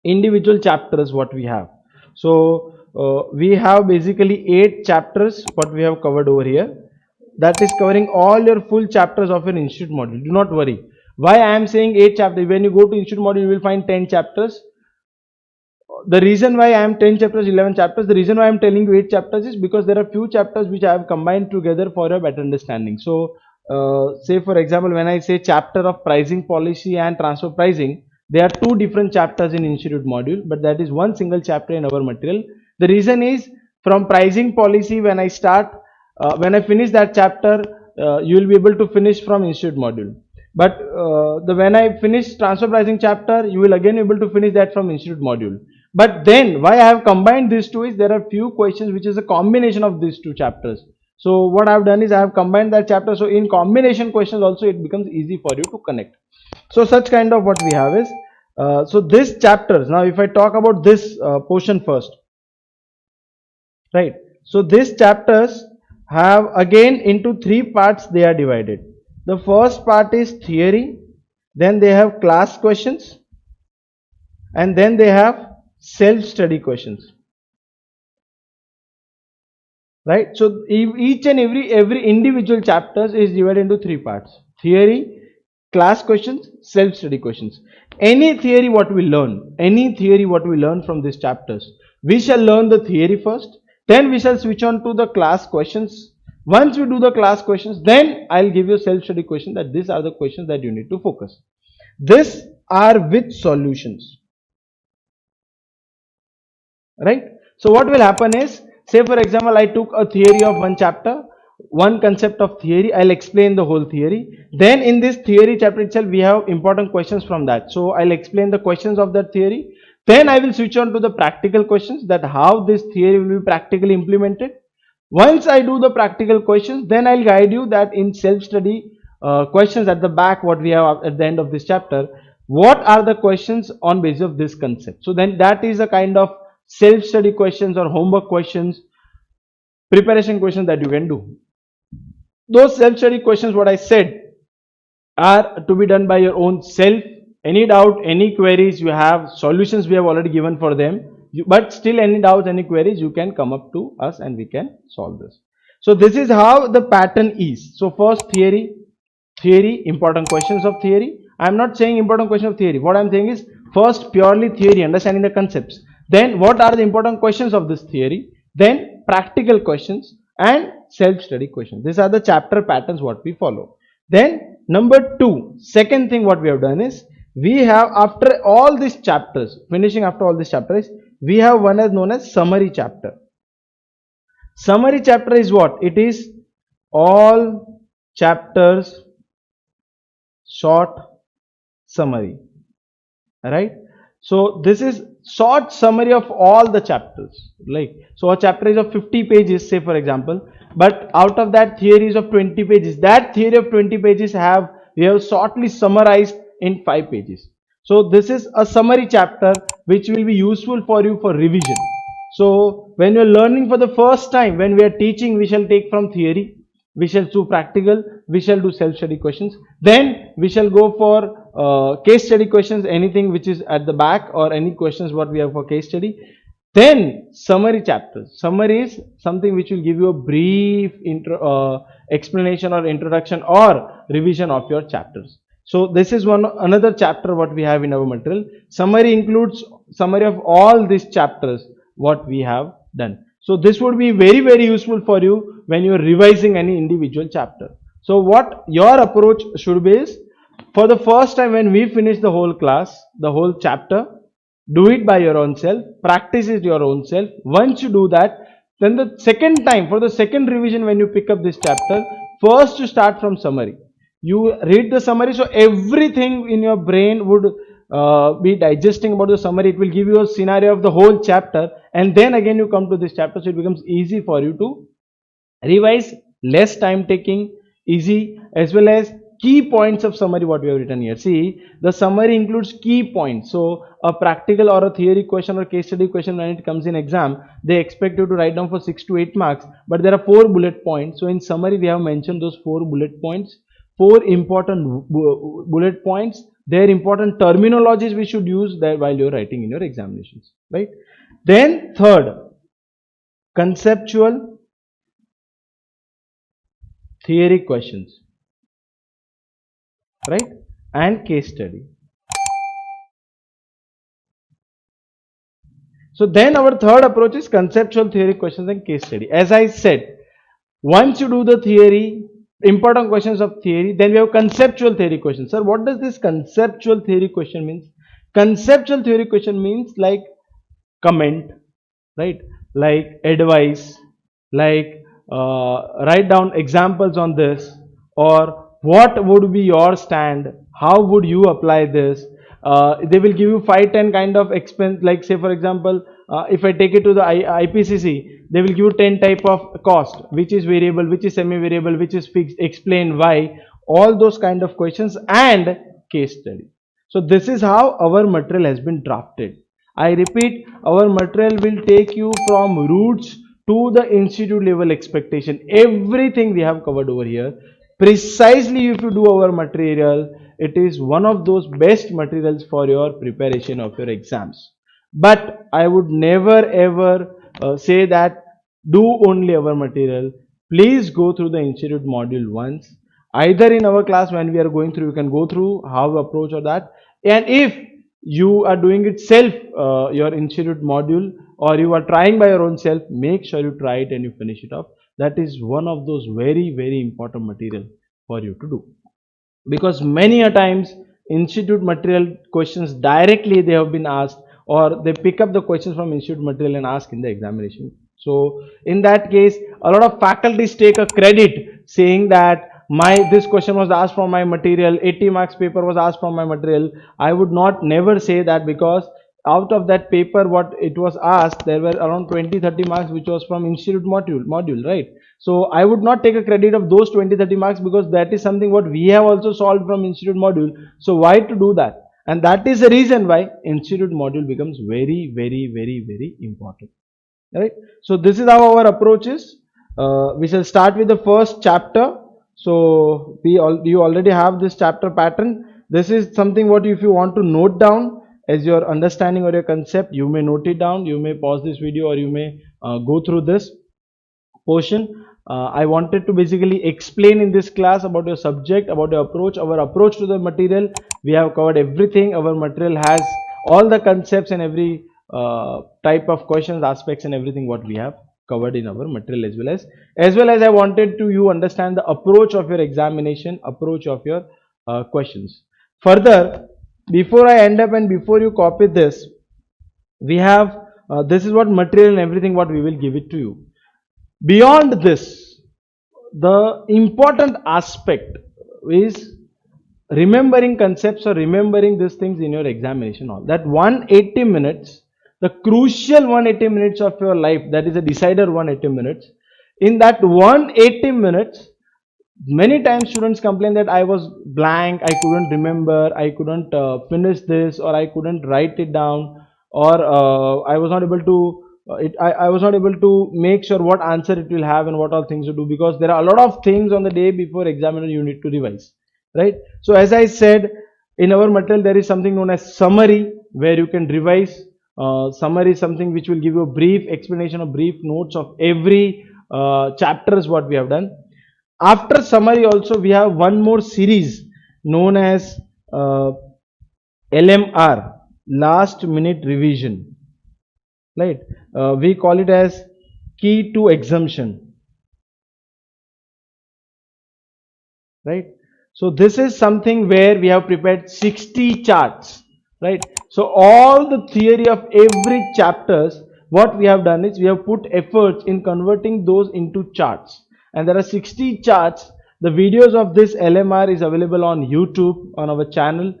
A: Individual chapters what we have. So we have basically 8 chapters what we have covered over here. That is covering all your full chapters of an institute module. Do not worry. Why I am saying 8 chapters? When you go to institute module, you will find 10 chapters. The reason why I am 10 chapters, 11 chapters, the reason why I am telling you 8 chapters is because there are few chapters which I have combined together for a better understanding. So, say for example, when I say chapter of pricing policy and transfer pricing, there are 2 different chapters in institute module, but that is one single chapter in our material. The reason is from pricing policy, when I finish that chapter, you will be able to finish from institute module. But when I finish transfer pricing chapter, you will again be able to finish that from institute module. But then why I have combined these two is there are few questions which is a combination of these 2 chapters. So what I have done is I have combined that chapter. So in combination questions also it becomes easy for you to connect. So such kind of what we have is, so this chapters, now if I talk about this portion first, right? So these chapters have again into 3 parts they are divided. The first part is theory, then they have class questions, and then they have self-study questions, right? So each and every individual chapters is divided into 3 parts: theory, class questions, self-study questions. Any theory what we learn from these chapters, we shall learn the theory first, then we shall switch on to the class questions. Once we do the class questions, then I'll give you self-study question that these are the questions that you need to focus. These are with solutions. Right? So what will happen is, say for example, I took a theory of one chapter, one concept of theory, I'll explain the whole theory. Then in this theory chapter itself, we have important questions from that. So I'll explain the questions of that theory. Then I will switch on to the practical questions, that how this theory will be practically implemented. Once I do the practical questions, then I'll guide you that in self-study questions at the back, what we have at the end of this chapter, what are the questions on basis of this concept. So then that is a kind of self-study questions or homework questions, preparation questions that you can do. Those self-study questions, what I said, are to be done by your own self. Any doubt, any queries you have, solutions we have already given for them. But still any doubts, any queries, you can come up to us and we can solve this. So this is how the pattern is. So first theory, important questions of theory. I am not saying important question of theory. What I am saying is first purely theory, understanding the concepts. Then what are the important questions of this theory? Then practical questions and self-study questions. These are the chapter patterns what we follow. Then number 2, second thing what we have done is, we have after all these chapters, finishing after all these chapters, we have one as known as summary chapter. Summary chapter is what? It is all chapters short summary, right? So this is short summary of all the chapters. Like, so a chapter is of 50 pages, say for example, but out of that theory is of 20 pages. That theory of 20 pages we have shortly summarized in 5 pages. So this is a summary chapter which will be useful for you for revision. So when you are learning for the first time, when we are teaching, we shall take from theory, we shall do practical, we shall do self-study questions, then we shall go for case study questions, anything which is at the back, or any questions what we have for case study. Then summary chapters. Summary is something which will give you a brief explanation or introduction or revision of your chapters. So this is another chapter what we have in our material. Summary includes summary of all these chapters what we have done. So this would be very, very useful for you when you are revising any individual chapter. So what your approach should be is, for the first time when we finish the whole class, the whole chapter, do it by your own self, practice it your own self. Once you do that, then the second time, for the second revision when you pick up this chapter, first you start from summary. You read the summary, so everything in your brain would be digesting about the summary. It will give you a scenario of the whole chapter, and then again you come to this chapter, so it becomes easy for you to revise, less time taking, easy, as well as key points of summary what we have written here. See, the summary includes key points. So a practical or a theory question or case study question, when it comes in exam, they expect you to write down for 6 to 8 marks, but there are 4 bullet points. So in summary we have mentioned those 4 bullet points, 4 important bullet points, their important terminologies we should use there while you're writing in your examinations, right? Then third, conceptual theory questions, right, and case study. So then our third approach is conceptual theory questions and case study. As I said, once you do the theory, important questions of theory, then we have conceptual theory questions. Sir, what does this conceptual theory question means? Conceptual theory question means like comment, right, like advice, like write down examples on this, or what would be your stand, how would you apply this. They will give you 5-10 kind of expense, like say for example, if I take it to the IPCC, they will give you 10 type of cost, which is variable, which is semi variable, which is fixed, explain why, all those kind of questions, and case study. So this is how our material has been drafted. I repeat, our material will take you from roots to the institute level expectation. Everything we have covered over here. Precisely if you do our material, it is one of those best materials for your preparation of your exams. But I would never ever say that do only our material. Please go through the institute module once. Either in our class when we are going through, you can go through how to approach or that. And if you are doing it self, your institute module, or you are trying by your own self, make sure you try it and you finish it off. That is one of those very important material for you to do, because many a times institute material questions directly they have been asked, or they pick up the questions from institute material and ask in the examination. So in that case, a lot of faculties take a credit saying that this question was asked from my material, 80 marks paper was asked from my material. I would not never say that, because out of that paper what it was asked, there were around 20-30 marks which was from institute module, right? So I would not take a credit of those 20-30 marks, because that is something what we have also solved from institute module. So why to do that? And that is the reason why institute module becomes very important, right? So this is how our approach is. We shall start with the first chapter. So you already have this chapter pattern. This is something what if you want to note down as your understanding or your concept, you may note it down, you may pause this video, or you may go through this portion. I wanted to basically explain in this class about your subject, about your approach, our approach to the material. We have covered everything. Our material has all the concepts and every type of questions, aspects and everything what we have covered in our material, as well as I wanted to you understand the approach of your examination, approach of your questions. Further, before I end up and before you copy this, we have this is what material and everything what we will give it to you. Beyond this, the important aspect is remembering concepts or remembering these things in your examination hall. That 180 minutes, the crucial 180 minutes of your life, that is a decider 180 minutes. In that 180 minutes, many times students complain that I was blank, I couldn't remember, I couldn't finish this, or I couldn't write it down, or I was not able to I was not able to make sure what answer it will have and what all things to do, because there are a lot of things on the day before examiner you need to revise, right? So as I said, in our material there is something known as summary, where you can revise. Summary is something which will give you a brief explanation or brief notes of every chapters what we have done. After summary also we have one more series known as LMR, last minute revision, right? We call it as key to exemption, right? So this is something where we have prepared 60 charts, right? So all the theory of every chapters, what we have done is we have put efforts in converting those into charts, and there are 60 charts. The videos of this LMR is available on YouTube on our channel.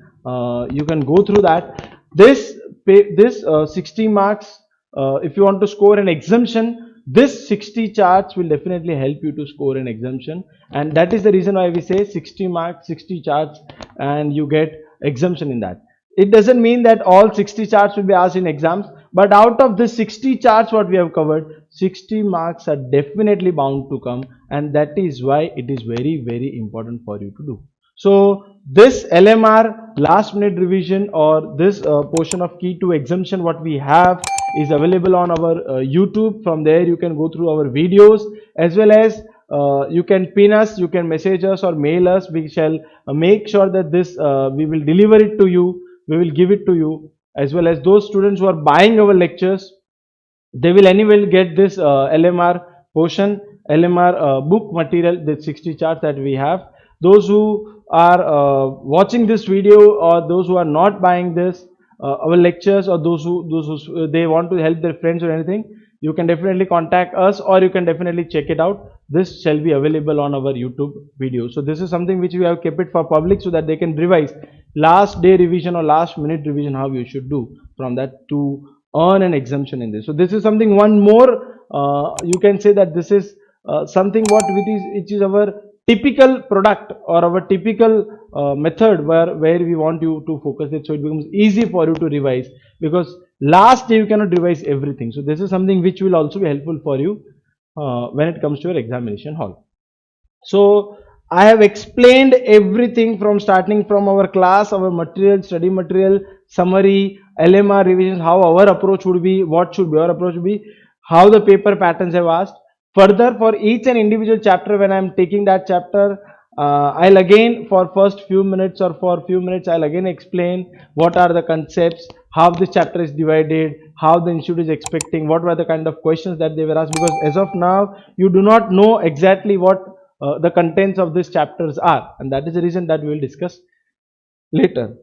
A: You can go through that. This 60 marks, if you want to score an exemption, this 60 charts will definitely help you to score an exemption, and that is the reason why we say 60 marks, 60 charts, and you get exemption in that. It doesn't mean that all 60 charts will be asked in exams, but out of the 60 charts what we have covered, 60 marks are definitely bound to come, and that is why it is very, very important for you to do. So this LMR last minute revision, or this portion of key to exemption what we have, is available on our YouTube. From there you can go through our videos, as well as you can pin us, you can message us or mail us. We shall make sure that this we will deliver it to you, we will give it to you. As well as those students who are buying our lectures, they will anyway get this LMR portion, LMR book material, the 60 charts that we have. Those who are watching this video, or those who are not buying this our lectures, or those who they want to help their friends or anything, you can definitely contact us, or you can definitely check it out. This shall be available on our YouTube video. So this is something which we have kept it for public, so that they can revise last day revision or last minute revision, how you should do from that to earn an exemption in this. So this is something, one more you can say that this is something what it is our typical product, or our typical method where we want you to focus it, so it becomes easy for you to revise, because last day you cannot revise everything. So this is something which will also be helpful for you when it comes to your examination hall. So I have explained everything from starting from our class, our material, study material, summary, LMR revisions, how our approach would be, what should your approach be, how the paper patterns have asked. Further, for each and individual chapter, when I am taking that chapter, I'll again, for first few minutes or for few minutes, I'll again explain what are the concepts, how this chapter is divided, how the institute is expecting, what were the kind of questions that they were asked, because as of now, you do not know exactly what the contents of these chapters are, and that is the reason that we will discuss later.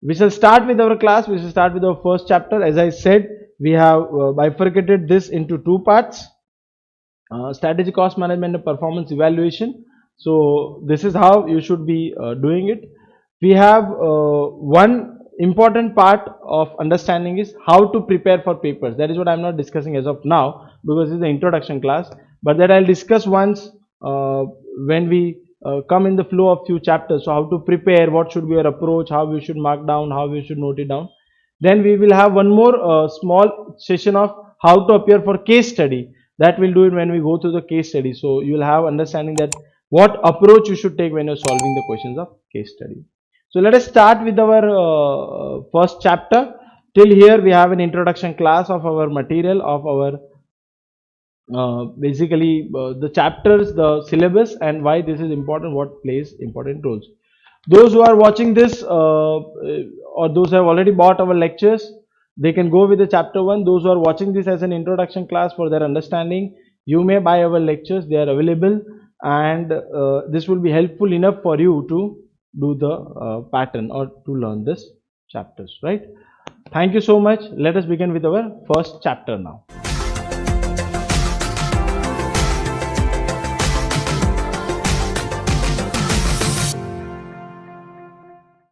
A: We shall start with our class. We shall start with our first chapter. As I said, we have bifurcated this into two parts: strategy, cost management, and performance evaluation. So this is how you should be doing it. We have one important part of understanding is how to prepare for papers. That is what I am not discussing as of now, because this is the introduction class, but that I'll discuss once when we come in the flow of few chapters. So how to prepare, what should be your approach, how we should mark down, how we should note it down. Then we will have one more small session of how to appear for case study. That we'll do it when we go through the case study. So you will have understanding that what approach you should take when you're solving the questions of case study. So let us start with our first chapter. Till here we have an introduction class of our material, of our basically the chapters, the syllabus, and why this is important, what plays important roles. Those who are watching this or those who have already bought our lectures, they can go with the chapter 1. Those who are watching this as an introduction class for their understanding, you may buy our lectures, they are available, and this will be helpful enough for you to do the pattern or to learn this chapters, right? Thank you so much. Let us begin with our first chapter now.